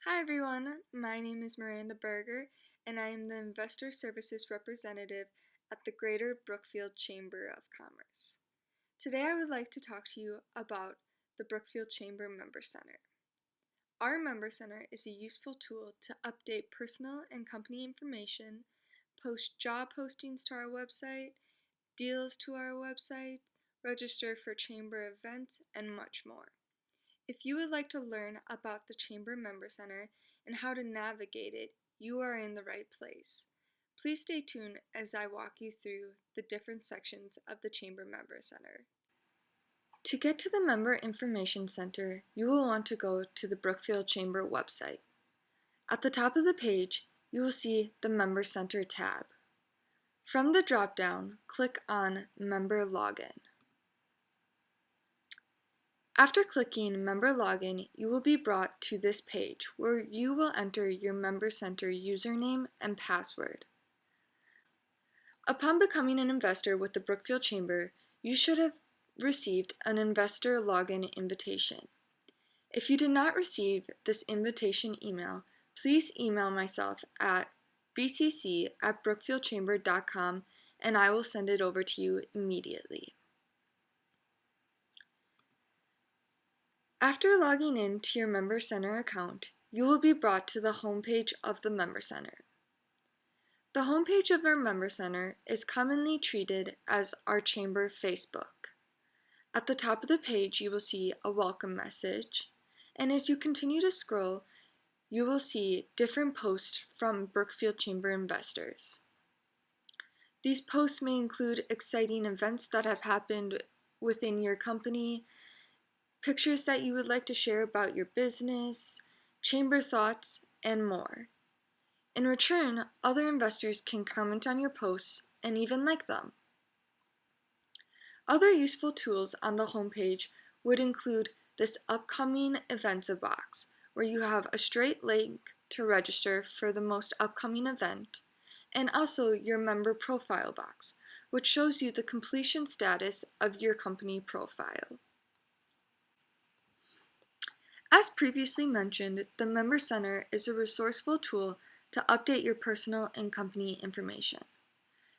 Hi everyone, my name is Miranda Berger and I am the Investor Services Representative at the Greater Brookfield Chamber of Commerce. Today I would like to talk to you about the Brookfield Chamber Member Center. Our Member Center is a useful tool to update personal and company information, post job postings to our website, deals to our website, register for chamber events, and much more. If you would like to learn about the Chamber Member Center and how to navigate it, you are in the right place. Please stay tuned as I walk you through the different sections of the Chamber Member Center. To get to the Member Information Center, you will want to go to the Brookfield Chamber website. At the top of the page, you will see the Member Center tab. From the drop-down, click on Member Login. After clicking Member Login, you will be brought to this page where you will enter your Member Center username and password. Upon becoming an investor with the Brookfield Chamber, you should have received an investor login invitation. If you did not receive this invitation email, please email myself at bcc@brookfieldchamber.com and I will send it over to you immediately. After logging in to your Member Center account, you will be brought to the homepage of the Member Center. The homepage of our Member Center is commonly treated as our Chamber Facebook. At the top of the page, you will see a welcome message, and as you continue to scroll, you will see different posts from Brookfield Chamber investors. These posts may include exciting events that have happened within your company, pictures that you would like to share about your business, chamber thoughts, and more. In return, other investors can comment on your posts and even like them. Other useful tools on the homepage would include this upcoming events box, where you have a straight link to register for the most upcoming event, and also your member profile box, which shows you the completion status of your company profile. As previously mentioned, the Member Center is a resourceful tool to update your personal and company information.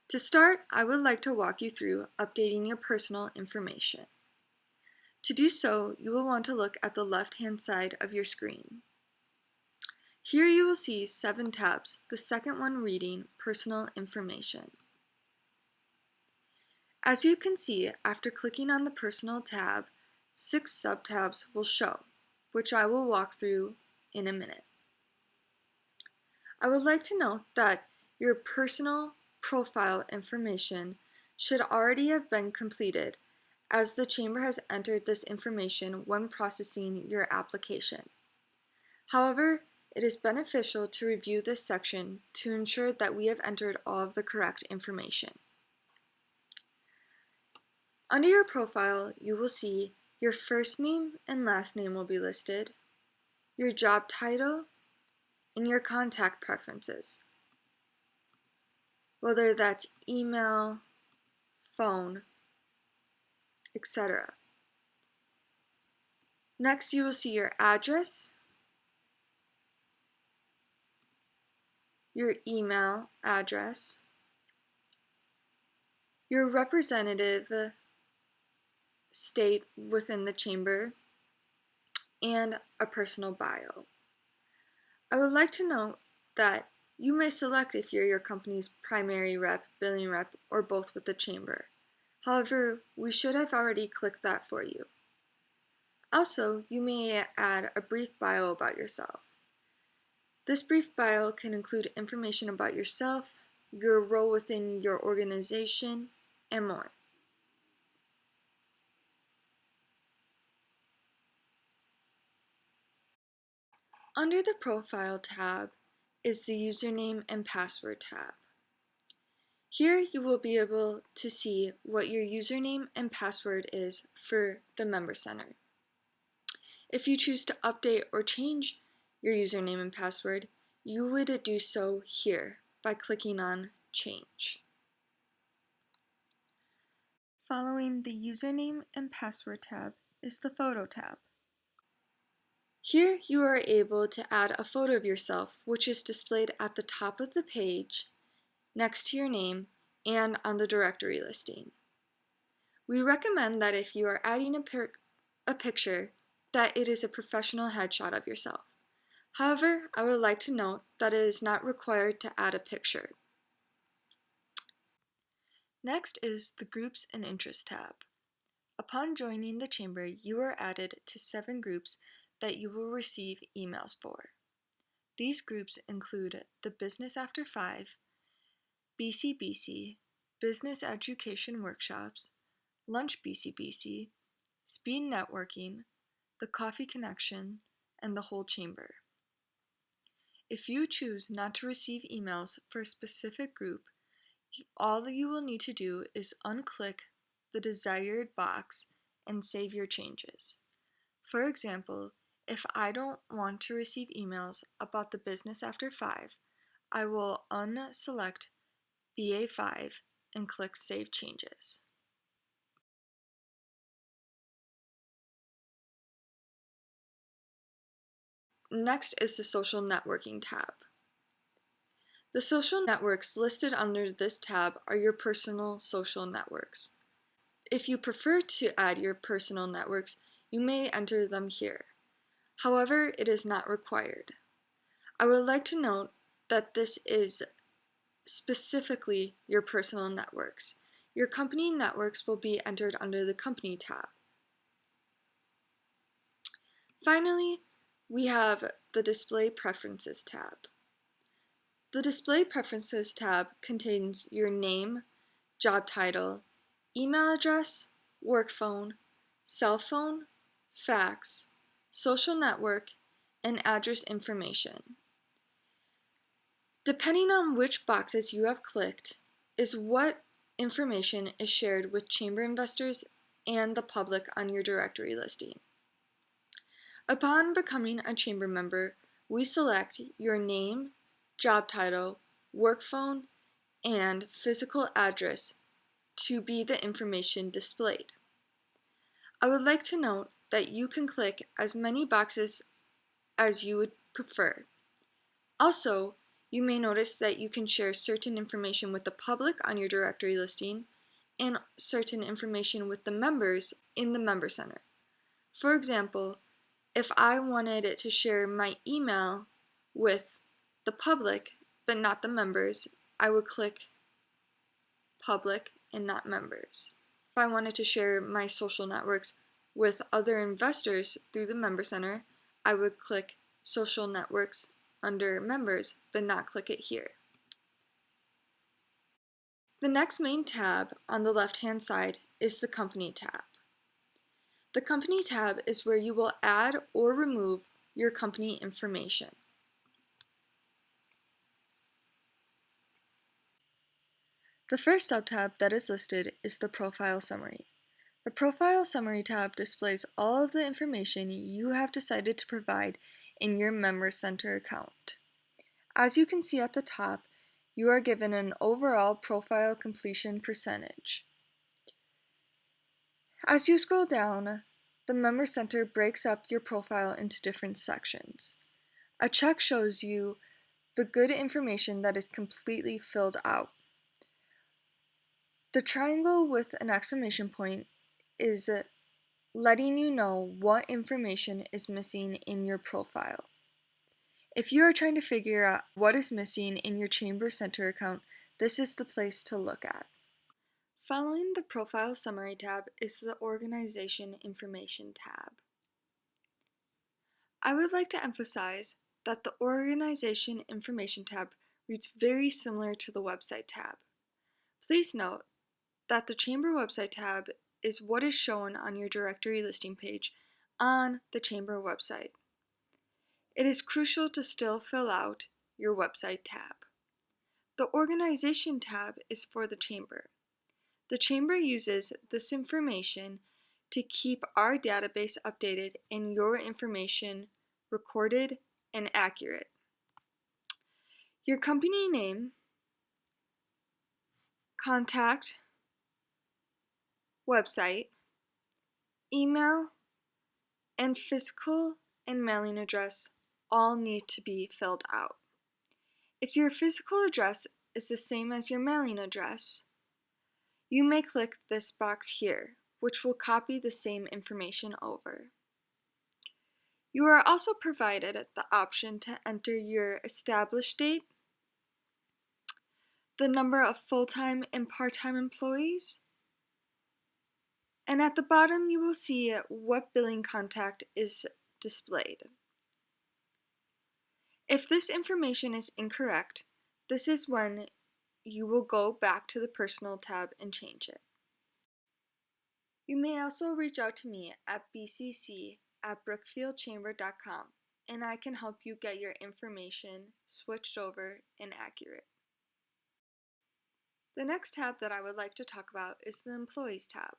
To start, I would like to walk you through updating your personal information. To do so, you will want to look at the left-hand side of your screen. Here you will see 7 tabs, the second one reading Personal Information. As you can see, after clicking on the Personal tab, 6 sub-tabs will show, which I will walk through in a minute. I would like to note that your personal profile information should already have been completed, as the Chamber has entered this information when processing your application. However, it is beneficial to review this section to ensure that we have entered all of the correct information. Under your profile, you will see your first name and last name will be listed, your job title, and your contact preferences, whether that's email, phone, etc. Next, you will see your address, your email address, your representative state within the chamber, and a personal bio. I would like to note that you may select if you're your company's primary rep, billing rep, or both with the chamber. However, we should have already clicked that for you. Also, you may add a brief bio about yourself. This brief bio can include information about yourself, your role within your organization, and more. Under the Profile tab is the Username and Password tab. Here you will be able to see what your username and password is for the Member Center. If you choose to update or change your username and password, you would do so here by clicking on Change. Following the Username and Password tab is the Photo tab. Here you are able to add a photo of yourself, which is displayed at the top of the page, next to your name, and on the directory listing. We recommend that if you are adding a picture, that it is a professional headshot of yourself. However, I would like to note that it is not required to add a picture. Next is the Groups and Interests tab. Upon joining the Chamber, you are added to 7 groups that you will receive emails for. These groups include the Business After 5, BCBC, Business Education Workshops, Lunch BCBC, Speed Networking, the Coffee Connection, and the whole Chamber. If you choose not to receive emails for a specific group, all you will need to do is unclick the desired box and save your changes. For example, if I don't want to receive emails about the Business After 5, I will unselect BA5 and click Save Changes. Next is the Social Networking tab. The social networks listed under this tab are your personal social networks. If you prefer to add your personal networks, you may enter them here. However, it is not required. I would like to note that this is specifically your personal networks. Your company networks will be entered under the Company tab. Finally, we have the Display Preferences tab. The Display Preferences tab contains your name, job title, email address, work phone, cell phone, fax, social network, and address information. Depending on which boxes you have clicked is what information is shared with chamber investors and the public on your directory listing. Upon becoming a chamber member, we select your name, job title, work phone, and physical address to be the information displayed. I would like to note that you can click as many boxes as you would prefer. Also, you may notice that you can share certain information with the public on your directory listing and certain information with the members in the Member Center. For example, if I wanted it to share my email with the public but not the members, I would click public and not members. If I wanted to share my social networks with other investors through the Member Center, I would click social networks under members but not click it here. The next main tab on the left-hand side is the Company tab. The Company tab is where you will add or remove your company information. The first subtab that is listed is the Profile Summary. The Profile Summary tab displays all of the information you have decided to provide in your Member Center account. As you can see at the top, you are given an overall profile completion percentage. As you scroll down, the Member Center breaks up your profile into different sections. A check shows you the good information that is completely filled out. The triangle with an exclamation point is letting you know what information is missing in your profile. If you are trying to figure out what is missing in your Chamber Center account, this is the place to look at. Following the Profile Summary tab is the Organization Information tab. I would like to emphasize that the Organization Information tab reads very similar to the Website tab. Please note that the Chamber Website tab is what is shown on your directory listing page on the Chamber website. It is crucial to still fill out your website tab. The Organization tab is for the Chamber. The Chamber uses this information to keep our database updated and your information recorded and accurate. Your company name, contact, website, email, and physical and mailing address all need to be filled out. If your physical address is the same as your mailing address, you may click this box here, which will copy the same information over. You are also provided the option to enter your established date, the number of full-time and part-time employees, and at the bottom you will see what billing contact is displayed. If this information is incorrect, this is when you will go back to the Personal tab and change it. You may also reach out to me at bcc@brookfieldchamber.com and I can help you get your information switched over and accurate. The next tab that I would like to talk about is the Employees tab.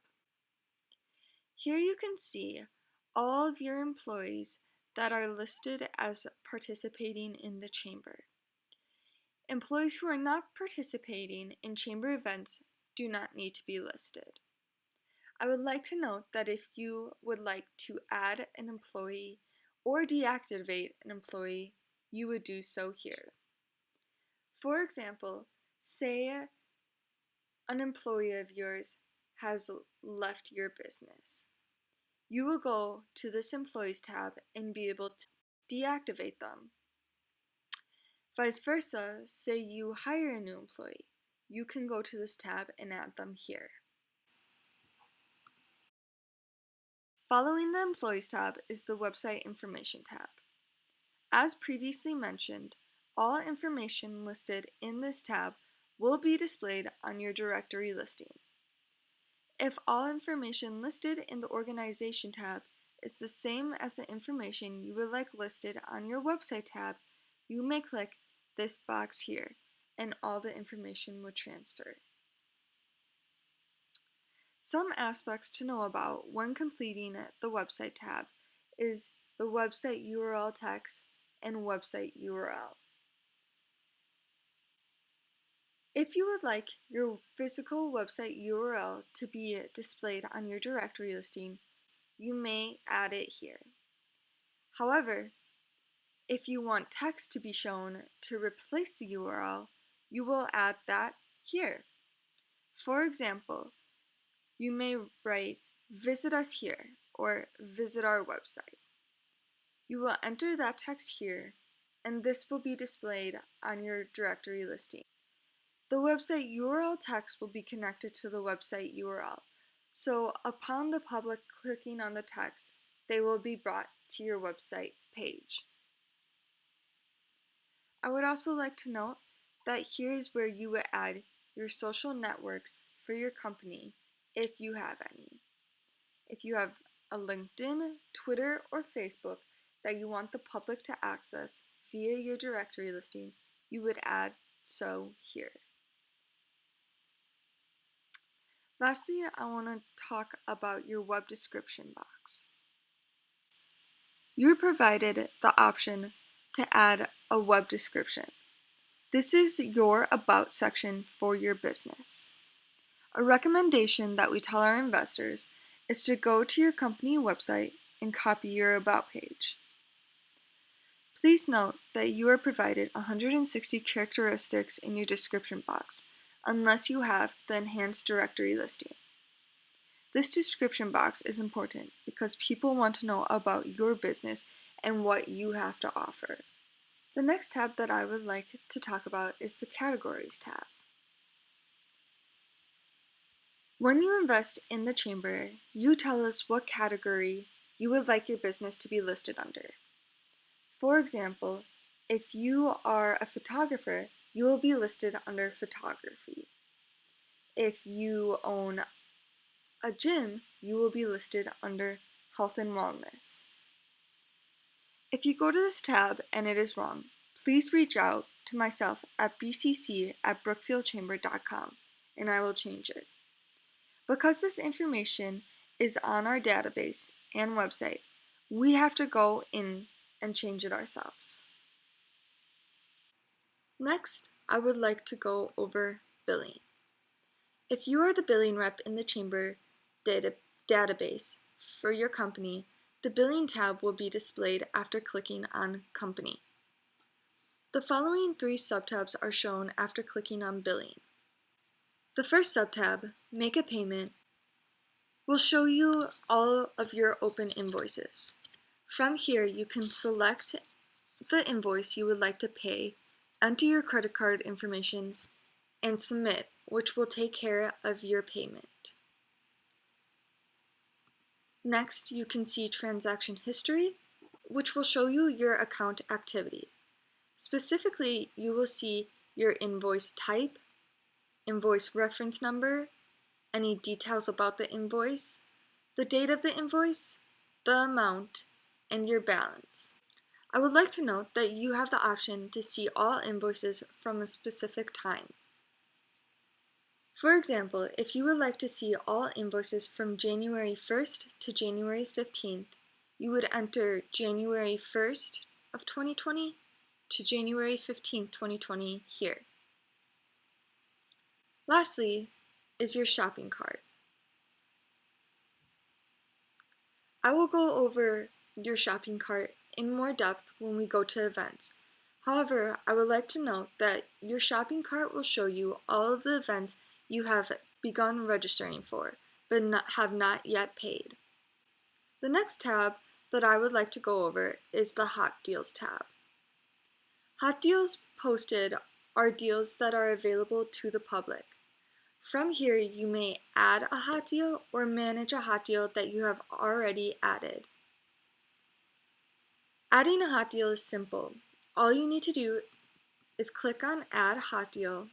Here you can see all of your employees that are listed as participating in the chamber. Employees who are not participating in chamber events do not need to be listed. I would like to note that if you would like to add an employee or deactivate an employee, you would do so here. For example, say an employee of yours has left your business. You will go to this Employees tab and be able to deactivate them. Vice versa, say you hire a new employee. You can go to this tab and add them here. Following the Employees tab is the Website Information tab. As previously mentioned, all information listed in this tab will be displayed on your directory listing. If all information listed in the Organization tab is the same as the information you would like listed on your Website tab, you may click this box here and all the information will transfer. Some aspects to know about when completing the Website tab is the website URL text and website URL. If you would like your physical website URL to be displayed on your directory listing, you may add it here. However, if you want text to be shown to replace the URL, you will add that here. For example, you may write "visit us here" or "visit our website." You will enter that text here, and this will be displayed on your directory listing. The website URL text will be connected to the website URL, so upon the public clicking on the text, they will be brought to your website page. I would also like to note that here is where you would add your social networks for your company if you have any. If you have a LinkedIn, Twitter, or Facebook that you want the public to access via your directory listing, you would add so here. Lastly, I want to talk about your web description box. You're provided the option to add a web description. This is your About section for your business. A recommendation that we tell our investors is to go to your company website and copy your About page. Please note that you are provided 160 characteristics in your description box, unless you have the enhanced directory listing. This description box is important because people want to know about your business and what you have to offer. The next tab that I would like to talk about is the Categories tab. When you invest in the chamber, you tell us what category you would like your business to be listed under. For example, if you are a photographer, you will be listed under photography. If you own a gym, you will be listed under health and wellness. If you go to this tab and it is wrong, please reach out to myself at bcc@brookfieldchamber.com and I will change it. Because this information is on our database and website, we have to go in and change it ourselves. Next, I would like to go over billing. If you are the billing rep in the chamber database for your company, The Billing tab will be displayed after clicking on Company. The following three subtabs are shown after clicking on Billing. The first subtab, Make a Payment, will show you all of your open invoices. From here, you can select the invoice you would like to pay, enter your credit card information, and submit, which will take care of your payment. Next, you can see Transaction History, which will show you your account activity. Specifically, you will see your invoice type, invoice reference number, any details about the invoice, the date of the invoice, the amount, and your balance. I would like to note that you have the option to see all invoices from a specific time. For example, if you would like to see all invoices from January 1st to January 15th, you would enter January 1st of 2020 to January 15th, 2020 here. Lastly is your shopping cart. I will go over your shopping cart in more depth when we go to events. However, I would like to note that your shopping cart will show you all of the events you have begun registering for, but have not yet paid. The next tab that I would like to go over is the Hot Deals tab. Hot Deals posted are deals that are available to the public. From here, you may add a hot deal or manage a hot deal that you have already added. Adding a hot deal is simple. All you need to do is click on Add Hot Deal,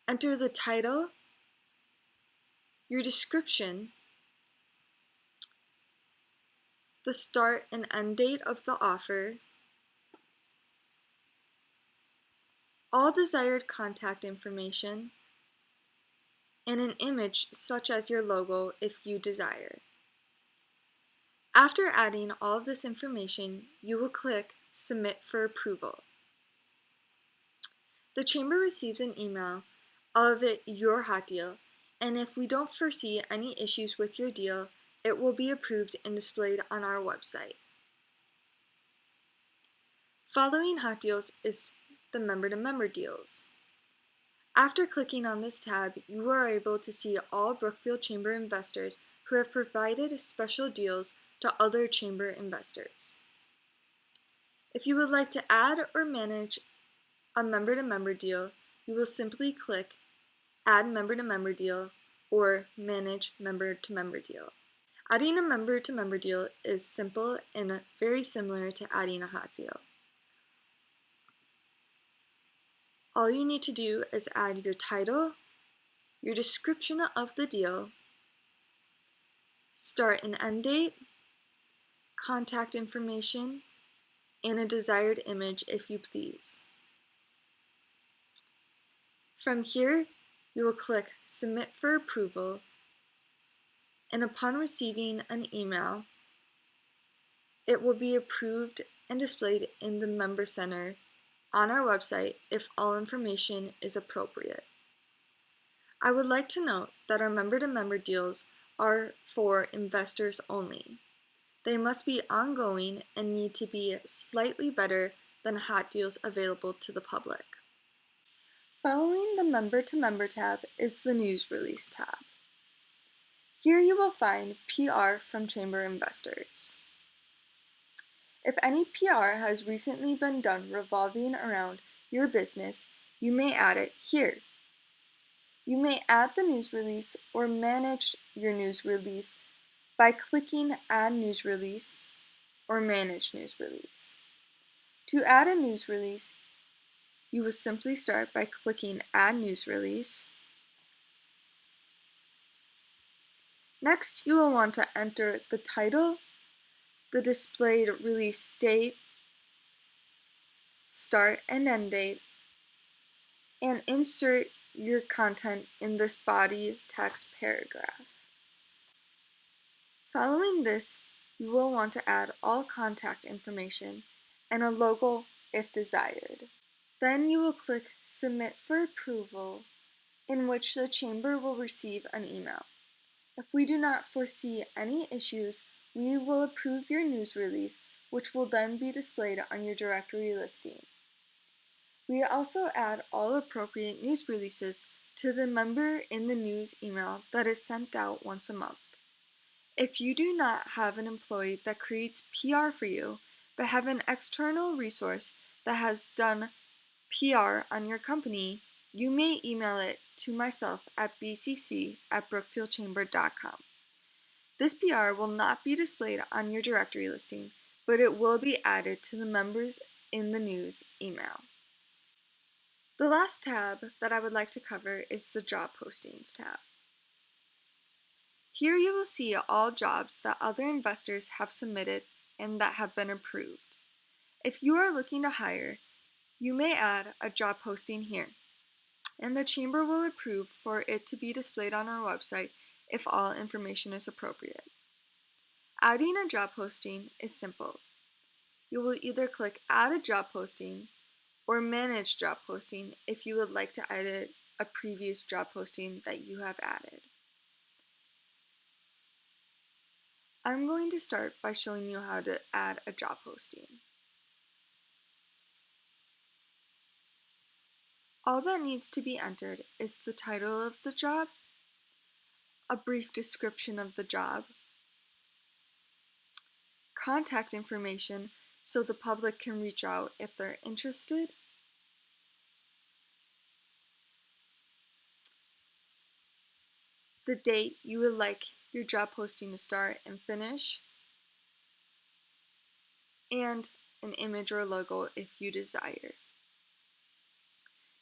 enter the title, your description, the start and end date of the offer, all desired contact information, and an image such as your logo if you desire. After adding all of this information, you will click Submit for approval. The Chamber receives an email of your hot deal, and if we don't foresee any issues with your deal, it will be approved and displayed on our website. Following hot deals is the member-to-member deals. After clicking on this tab, you are able to see all Brookfield Chamber investors who have provided special deals to other Chamber investors. If you would like to add or manage a member-to-member deal, you will simply click Add Member-to-Member Deal or Manage Member-to-Member Deal. Adding a member-to-member deal is simple and very similar to adding a hot deal. All you need to do is add your title, your description of the deal, start and end date, contact information, and a desired image if you please. From here, you will click Submit for approval, and upon receiving an email, it will be approved and displayed in the Member Center on our website if all information is appropriate. I would like to note that our member-to-member deals are for investors only. They must be ongoing and need to be slightly better than hot deals available to the public. Following the Member-to-Member tab is the News Release tab. Here you will find PR from Chamber investors. If any PR has recently been done revolving around your business, you may add it here. You may add the news release or manage your news release by clicking Add News Release or Manage News Release. To add a news release, you will simply start by clicking Add News Release. Next, you will want to enter the title, the displayed release date, start and end date, and insert your content in this body text paragraph. Following this, you will want to add all contact information and a logo if desired. Then you will click Submit for approval, in which the Chamber will receive an email. If we do not foresee any issues, we will approve your news release, which will then be displayed on your directory listing. We also add all appropriate news releases to the Member in the News email that is sent out once a month. If you do not have an employee that creates PR for you, but have an external resource that has done PR on your company, you may email it to myself at bcc@brookfieldchamber.com. This PR will not be displayed on your directory listing, but it will be added to the Members in the News email. The last tab that I would like to cover is the Job Postings tab. Here you will see all jobs that other investors have submitted and that have been approved. If you are looking to hire, you may add a job posting here, and the Chamber will approve for it to be displayed on our website if all information is appropriate. Adding a job posting is simple. You will either click Add a Job Posting or Manage Job Posting if you would like to edit a previous job posting that you have added. I'm going to start by showing you how to add a job posting. All that needs to be entered is the title of the job, a brief description of the job, contact information so the public can reach out if they're interested, the date you would like your job posting to start and finish, and an image or logo if you desire.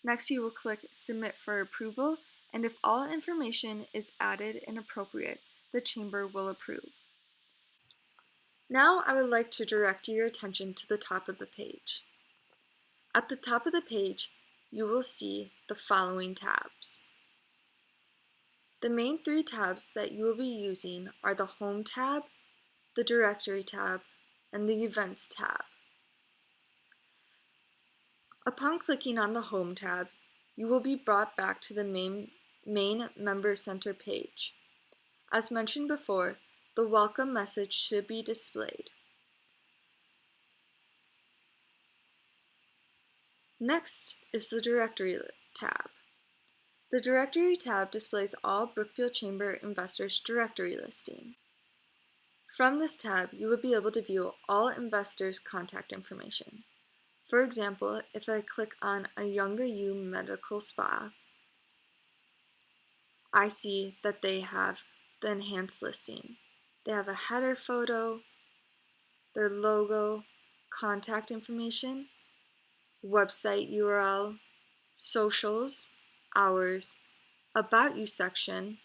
Next, you will click Submit for approval, and if all information is added and appropriate, the Chamber will approve. Now I would like to direct your attention to the top of the page. At the top of the page, you will see the following tabs. The main three tabs that you will be using are the Home tab, the Directory tab, and the Events tab. Upon clicking on the Home tab, you will be brought back to the main Member Center page. As mentioned before, the welcome message should be displayed. Next is the Directory tab. The Directory tab displays all Brookfield Chamber investors' directory listing. From this tab, you will be able to view all investors' contact information. For example, if I click on a Younger You Medical Spa, I see that they have the enhanced listing. They have a header photo, their logo, contact information, website URL, socials, hours, About You section,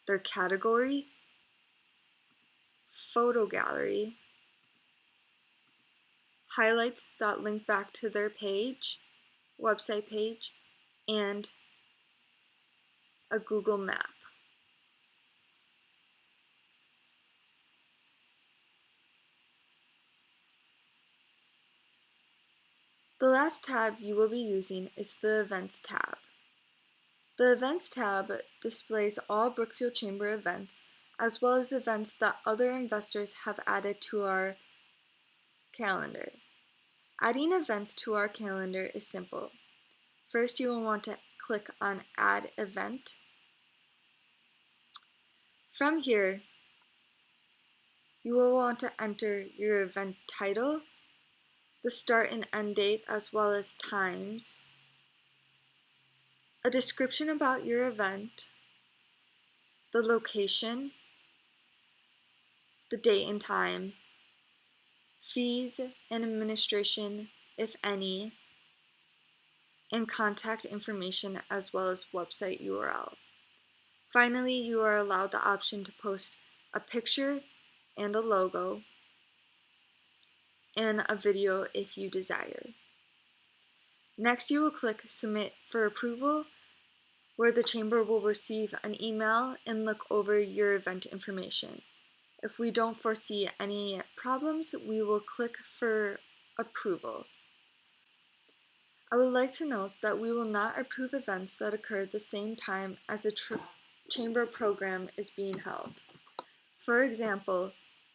their category, photo gallery, highlights that link back to their page, website page, and a Google map. The last tab you will be using is the Events tab. The Events tab displays all Brookfield Chamber events, as well as events that other investors have added to our calendar. Adding events to our calendar is simple. First, you will want to click on Add Event. From here, you will want to enter your event title, the start and end date, as well as times, a description about your event, the location, the date and time, fees and administration, if any, and contact information as well as website URL. Finally, you are allowed the option to post a picture and a logo and a video if you desire. Next, you will click Submit for approval, where the Chamber will receive an email and look over your event information. If we don't foresee any problems, we will click for approval. I would like to note that we will not approve events that occur at the same time as a Chamber program is being held. For example,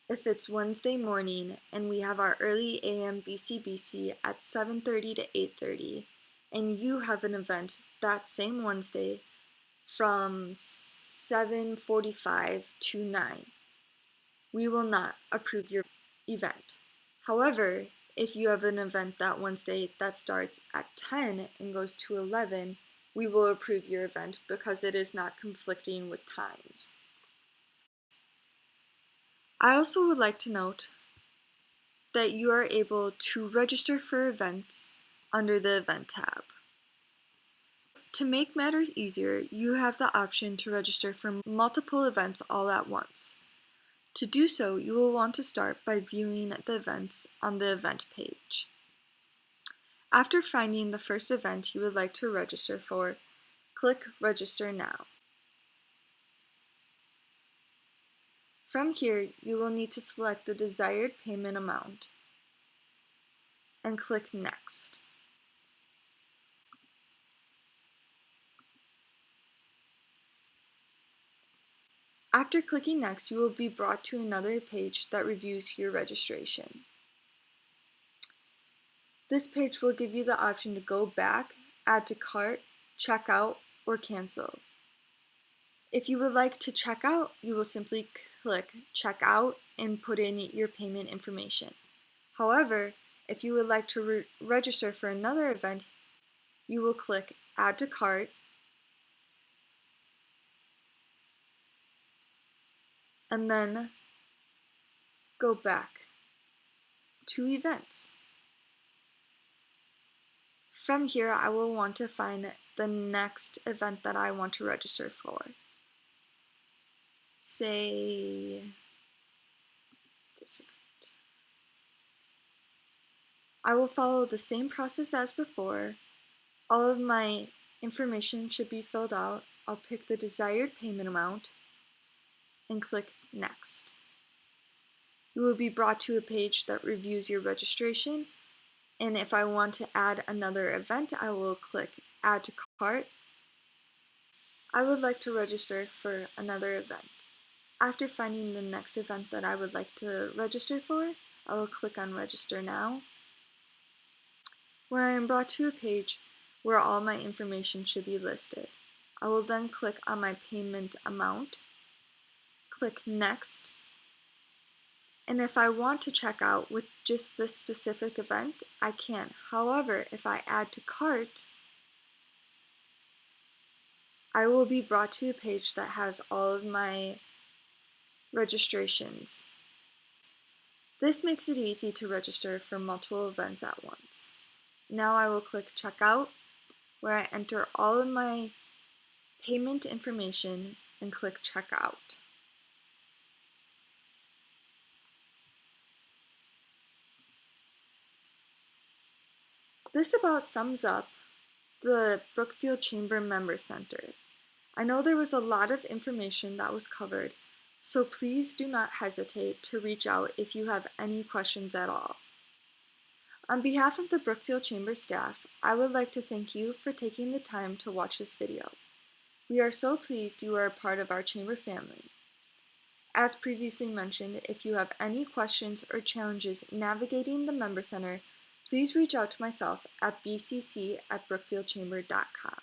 if it's Wednesday morning and we have our early AM BCBC at 7:30 to 8:30, and you have an event that same Wednesday from 7:45 to 9, we will not approve your event. However, if you have an event that Wednesday that starts at 10 and goes to 11, we will approve your event because it is not conflicting with times. I also would like to note that you are able to register for events under the Event tab. To make matters easier, you have the option to register for multiple events all at once. To do so, you will want to start by viewing the events on the event page. After finding the first event you would like to register for, click Register Now. From here, you will need to select the desired payment amount and click Next. After clicking Next, you will be brought to another page that reviews your registration. This page will give you the option to go back, add to cart, check out, or cancel. If you would like to check out, you will simply click Check Out and put in your payment information. However, if you would like to register for another event, you will click Add to Cart and then go back to Events. From here, I will want to find the next event that I want to register for. Say this event. I will follow the same process as before. All of my information should be filled out. I'll pick the desired payment amount and click Next. You will be brought to a page that reviews your registration, and if I want to add another event, I will click Add to Cart. I would like to register for another event. After finding the next event that I would like to register for, I will click on Register Now, where I am brought to a page where all my information should be listed. I will then click on my payment amount, click Next, and if I want to check out with just this specific event, I can. However, if I add to cart, I will be brought to a page that has all of my registrations. This makes it easy to register for multiple events at once. Now I will click Checkout, where I enter all of my payment information and click Checkout. This about sums up the Brookfield Chamber Member Center. I know there was a lot of information that was covered, so please do not hesitate to reach out if you have any questions at all. On behalf of the Brookfield Chamber staff, I would like to thank you for taking the time to watch this video. We are so pleased you are a part of our Chamber family. As previously mentioned, if you have any questions or challenges navigating the Member Center, please reach out to myself at bcc@brookfieldchamber.com.